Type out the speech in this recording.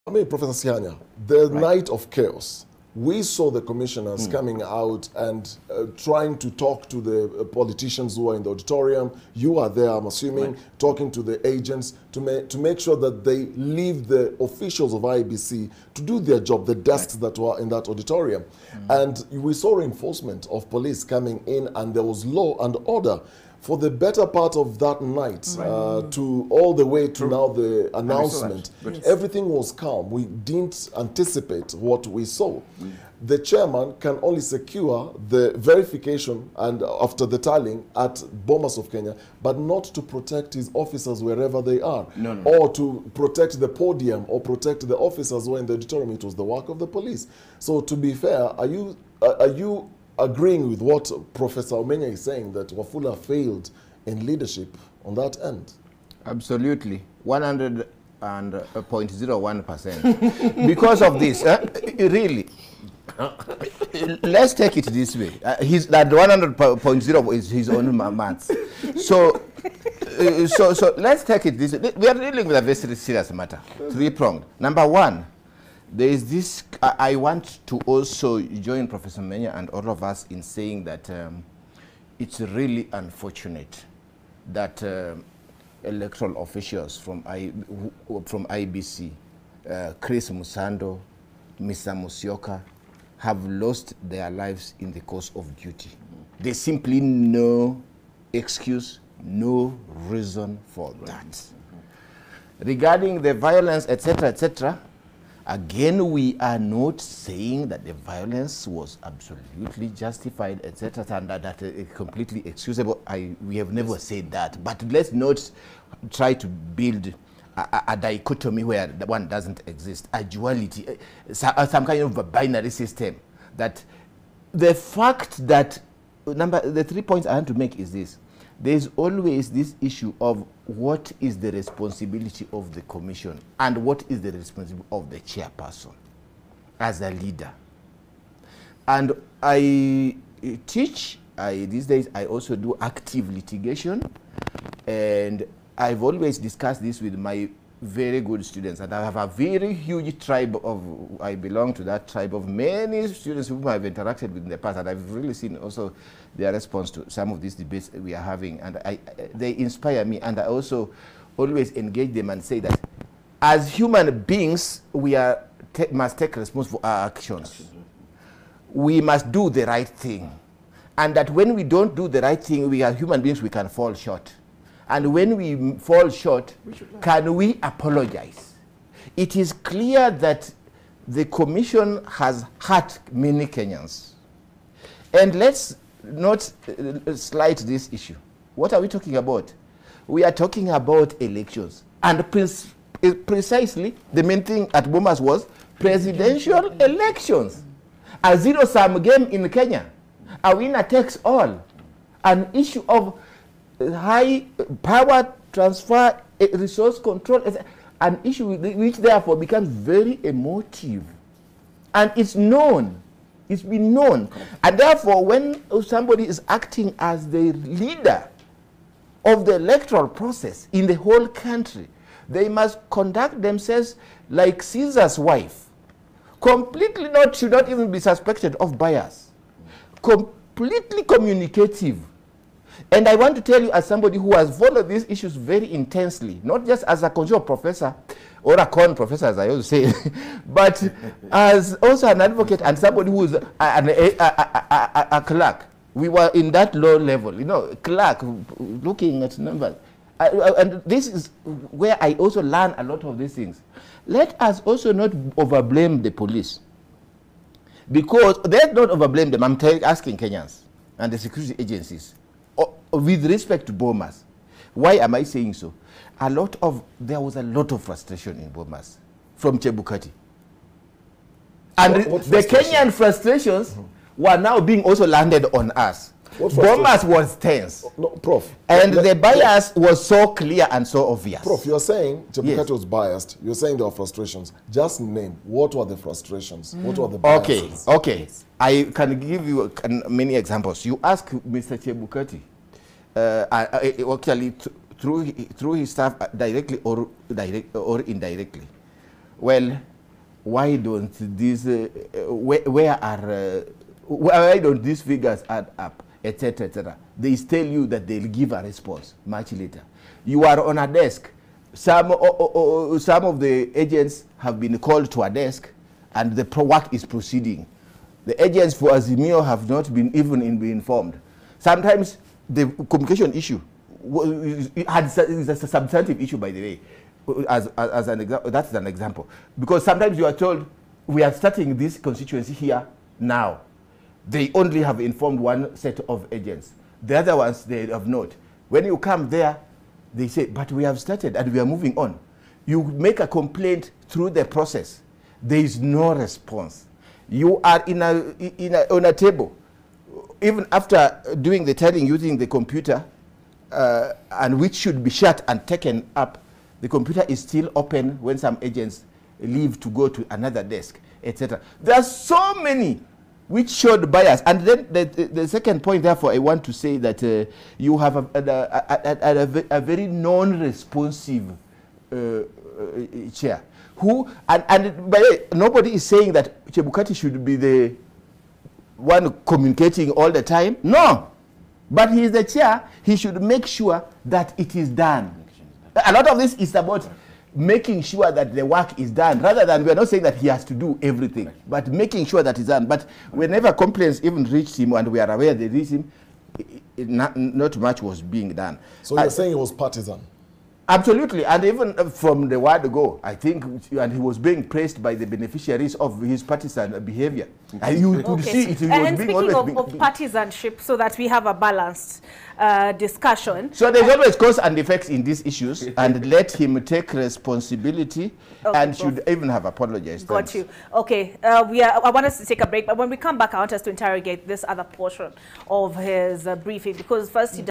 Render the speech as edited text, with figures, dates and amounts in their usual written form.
I mean, Professor Sihanya, the night of chaos, we saw the commissioners coming out and trying to talk to the politicians who are in the auditorium. You are there, I'm assuming, talking to the agents to make sure that they leave the officials of IBC to do their job, the desks that were in that auditorium. And we saw reinforcement of police coming in, and there was law and order for the better part of that night, to all the way to now the announcement. Everything was calm. We didn't anticipate what we saw. The chairman can only secure the verification and after the tallying at Bomas of Kenya, but not to protect his officers wherever they are, or to protect the podium or protect the officers who are in the auditorium. It was the work of the police. So to be fair, are you agreeing with what Professor Omenya is saying, that Wafula failed in leadership on that end? Absolutely, 100.01%. Because of this, really, let's take it this way. That 100.0 is his own maths. So let's take it this way. We are dealing with a very serious matter, three-pronged. Number one, there is this, I want to also join Professor Menya and all of us in saying that it's really unfortunate that electoral officials from IBC, Chris Musando, Mr. Musyoka, have lost their lives in the course of duty. There's simply no excuse, no reason for that. Regarding the violence, etc., etc., again, we are not saying that the violence was absolutely justified, etc., and that completely excusable. We have never said that. But let's not try to build a dichotomy where the one doesn't exist, a duality, some kind of a binary system. That the fact that, the 3 points I want to make is this. There's always this issue of what is the responsibility of the commission and what is the responsibility of the chairperson as a leader. And I teach, these days I also do active litigation, and I've always discussed this with my very good students, and I have a very huge tribe of, I belong to that tribe of many students whom I've interacted with in the past, and I've really seen also their response to some of these debates we are having, and they inspire me, and I also always engage them and say that as human beings, we must take responsibility for our actions. We must do the right thing, and that when we don't do the right thing, we as human beings, we can fall short. And when we fall short, can we apologize? It is clear that the commission has hurt many Kenyans. And let's not slight this issue. What are we talking about? We are talking about elections. And precisely, the main thing at Bomas was presidential elections. A zero-sum game in Kenya. A winner takes all. An issue of high power transfer, resource control, an issue which therefore becomes very emotive. And it's known. It's been known. And therefore, when somebody is acting as the leader of the electoral process in the whole country, they must conduct themselves like Caesar's wife. Completely should not even be suspected of bias. Completely communicative. And I want to tell you, as somebody who has followed these issues very intensely, not just as a consumer professor or a con professor, as I always say, but as also an advocate and somebody who is a clerk. We were in that low level, clerk, looking at numbers. And this is where I also learn a lot of these things. Let us also not overblame the police, because let's not overblame them. I'm asking Kenyans and the security agencies, with respect to Bomas. Why am I saying so? There was a lot of frustration in Bomas from Chebukati. And the Kenyan frustrations were now being also landed on us. Bomas was tense. No, Prof. And the bias was so clear and so obvious. Prof, you're saying Chebukati was biased. You're saying there were frustrations. Just name, what were the frustrations? What were the biases? Okay. I can give you many examples. You ask Mr. Chebukati, actually through his staff directly or indirectly. Well, why don't these, why don't these figures add up, etc., etc. They tell you that they'll give a response much later. You are on a desk. Some of the agents have been called to a desk, and the work is proceeding. The agents for Azimio have not been even informed. Sometimes the communication issue is a substantive issue, by the way. That's an example. Because sometimes you are told, we are starting this constituency here now. They only have informed one set of agents. The other ones, they have not. When you come there, they say, but we have started and we are moving on. You make a complaint through the process. There is no response. You are on a table. Even after doing the telling using the computer, and which should be shut and taken up, the computer is still open when some agents leave to go to another desk, etc. There are so many which showed bias. And then the second point, therefore, I want to say that you have a very non-responsive chair. Who, and by the way, nobody is saying that Chebukati should be the one communicating all the time. No. But he is the chair. He should make sure that it is done. A lot of this is about making sure that the work is done, rather than, we are not saying that he has to do everything, but making sure that it's done. But whenever complaints even reached him, and we are aware they reached him, not much was being done. So you're saying it was partisan? Absolutely, and even from the word go, I think, and he was being praised by the beneficiaries of his partisan behavior. And you could see it. And speaking of partisanship, so that we have a balanced discussion. So there's always cause and effects in these issues, and let him take responsibility, and should even have apologized. Got you. Okay, I want us to take a break, but when we come back, I want us to interrogate this other portion of his briefing, because first he